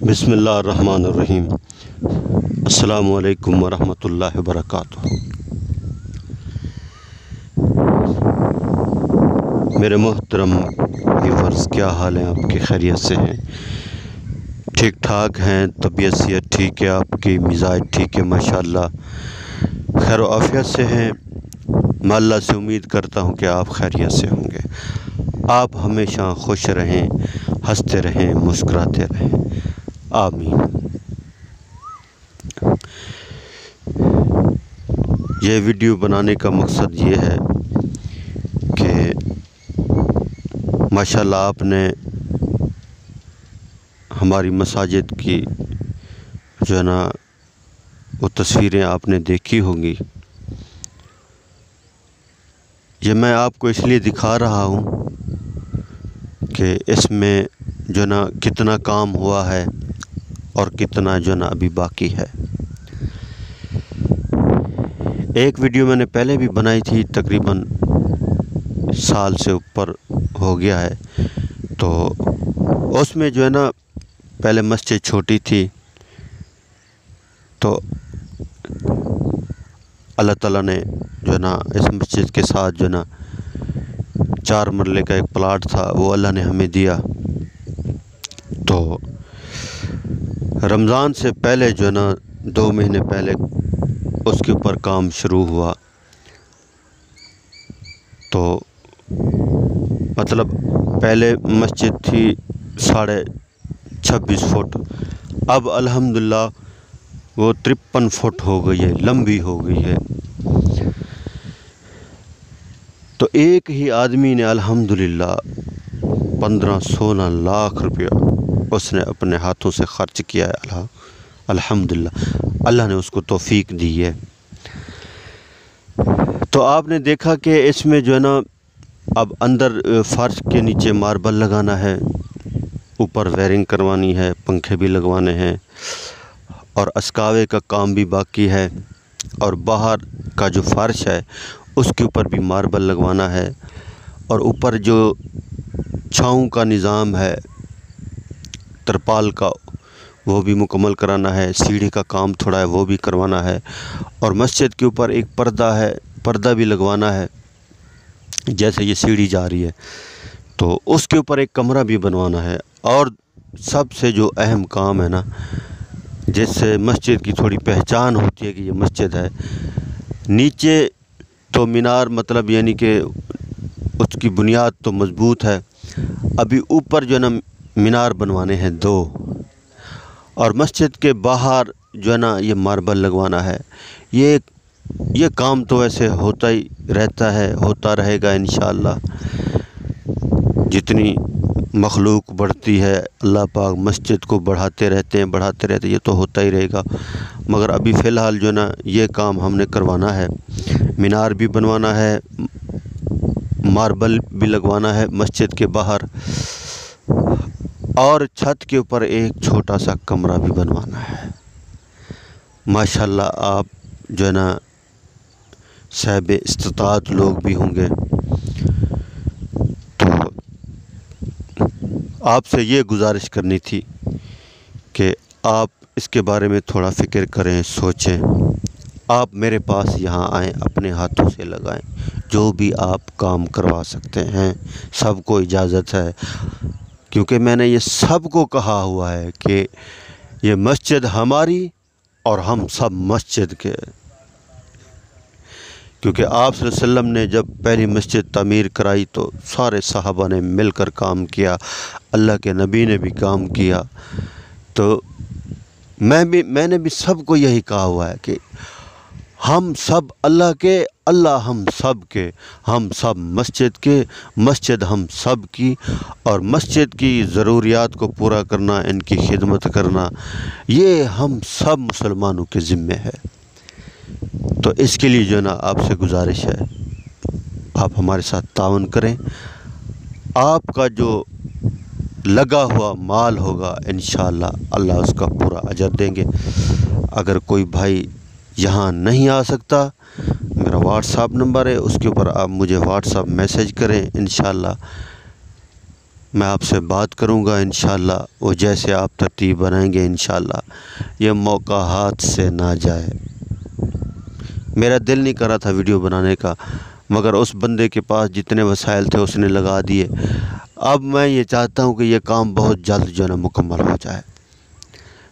बिस्मिल्लाहिर्रहमानिर्रहीम। अस्सलामु अलैकुम वरहमतुल्लाहि वबरकातुहू। मेरे मोहतरम व्यूअर्स, क्या हाल हैं आपके? खैरियत से हैं? ठीक ठाक हैं? तबीयत सेहत ठीक है आपकी? मिजाज ठीक है माशाअल्लाह? खैर आफियत से हैं? मैं अल्लाह से उम्मीद करता हूँ कि आप खैरियत से होंगे। आप हमेशा खुश रहें, हंसते रहें, मुस्कुराते रहें। आमीन। ये वीडियो बनाने का मकसद ये है कि माशाअल्लाह आपने हमारी मसाजिद की जो है ना वो तस्वीरें आपने देखी होंगी। ये मैं आपको इसलिए दिखा रहा हूँ कि इसमें जो ना कितना काम हुआ है और कितना जो ना अभी बाकी है। एक वीडियो मैंने पहले भी बनाई थी, तकरीबन साल से ऊपर हो गया है। तो उसमें जो है ना पहले मस्जिद छोटी थी, तो अल्लाह ताला ने जो है ना इस मस्जिद के साथ जो है ना 4 मरले का एक प्लाट था, वो अल्लाह ने हमें दिया। तो रमज़ान से पहले जो है ना 2 महीने पहले उसके ऊपर काम शुरू हुआ। तो मतलब पहले मस्जिद थी 26.5 फुट, अब अल्हम्दुलिल्लाह वो 53 फुट हो गई है, लंबी हो गई है। तो एक ही आदमी ने अल्हम्दुलिल्लाह 15-16 लाख रुपया उसने अपने हाथों से ख़र्च किया है। अल्हम्दुलिल्लाह अल्लाह ने उसको तौफीक दी है। तो आपने देखा कि इसमें जो है ना अब अंदर फ़र्श के नीचे मार्बल लगाना है, ऊपर वायरिंग करवानी है, पंखे भी लगवाने हैं और अस्कावे का काम भी बाकी है, और बाहर का जो फ़र्श है उसके ऊपर भी मार्बल लगवाना है, और ऊपर जो छाँव का निज़ाम है तरपाल का वो भी मुकम्मल कराना है। सीढ़ी का काम थोड़ा है वो भी करवाना है, और मस्जिद के ऊपर एक पर्दा है, पर्दा भी लगवाना है। जैसे ये सीढ़ी जा रही है तो उसके ऊपर एक कमरा भी बनवाना है। और सबसे जो अहम काम है ना, जिससे मस्जिद की थोड़ी पहचान होती है कि ये मस्जिद है, नीचे तो मीनार मतलब यानी कि उसकी बुनियाद तो मज़बूत है, अभी ऊपर जो है ना मीनार बनवाने हैं 2, और मस्जिद के बाहर जो है ना ये मार्बल लगवाना है। ये काम तो वैसे होता ही रहता है, होता रहेगा इंशाअल्लाह। जितनी मखलूक बढ़ती है अल्लाह पाक मस्जिद को बढ़ाते रहते हैं, ये तो होता ही रहेगा। मगर अभी फ़िलहाल जो है ना ये काम हमने करवाना है। मीनार भी बनवाना है, मार्बल भी लगवाना है मस्जिद के बाहर, और छत के ऊपर एक छोटा सा कमरा भी बनवाना है। माशाअल्लाह आप जो है ना साहिब इस्तिताअत लोग भी होंगे, तो आपसे ये गुजारिश करनी थी कि आप इसके बारे में थोड़ा फ़िक्र करें, सोचें। आप मेरे पास यहाँ आएँ, अपने हाथों से लगाएं, जो भी आप काम करवा सकते हैं, सबको इजाज़त है। क्योंकि मैंने ये सबको कहा हुआ है कि ये मस्जिद हमारी और हम सब मस्जिद के। क्योंकि आप सल्लल्लाहु अलैहि वसल्लम ने जब पहली मस्जिद तामीर कराई तो सारे सहाबा ने मिलकर काम किया, अल्लाह के नबी ने भी काम किया। तो मैंने भी सबको यही कहा हुआ है कि हम सब अल्लाह के, अल्लाह हम सब के, हम सब मस्जिद के, मस्जिद हम सब की, और मस्जिद की ज़रूरियात को पूरा करना, इनकी खिदमत करना, ये हम सब मुसलमानों के ज़िम्मे है। तो इसके लिए जो है ना आपसे गुजारिश है, आप हमारे साथ तावन करें। आपका जो लगा हुआ माल होगा इंशाअल्लाह अल्लाह उसका पूरा अजर देंगे। अगर कोई भाई यहाँ नहीं आ सकता, मेरा व्हाट्सएप नंबर है, उसके ऊपर आप मुझे व्हाट्सएप मैसेज करें, इंशाअल्लाह मैं आपसे बात करूंगा इंशाअल्लाह, वो जैसे आप तरतीब बनाएंगे इंशाअल्लाह ये मौका हाथ से ना जाए। मेरा दिल नहीं कर रहा था वीडियो बनाने का, मगर उस बंदे के पास जितने वसाइल थे उसने लगा दिए। अब मैं ये चाहता हूँ कि ये काम बहुत जल्द जो है ना मुकम्मल हो जाए।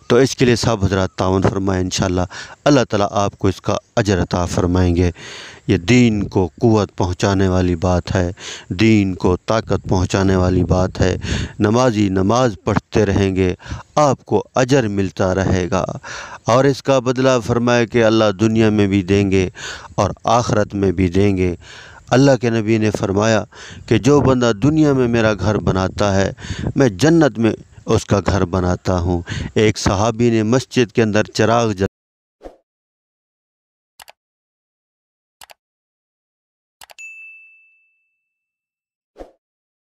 तो इसके लिए सब हज़रात तावन फरमाएँ इंशाअल्लाह, अल्लाह ताला आपको इसका अजर अता फरमाएंगे। ये दीन को क़ुव्वत पहुँचाने वाली बात है, दीन को ताकत पहुँचाने वाली बात है। नमाजी नमाज पढ़ते रहेंगे, आपको अजर मिलता रहेगा और इसका बदला फरमाए कि अल्लाह दुनिया में भी देंगे और आखिरत में भी देंगे। अल्लाह के नबी ने फरमाया कि जो बंदा दुनिया में मेरा घर बनाता है, मैं जन्नत में उसका घर बनाता हूँ। एक सहाबी ने मस्जिद के अंदर चिराग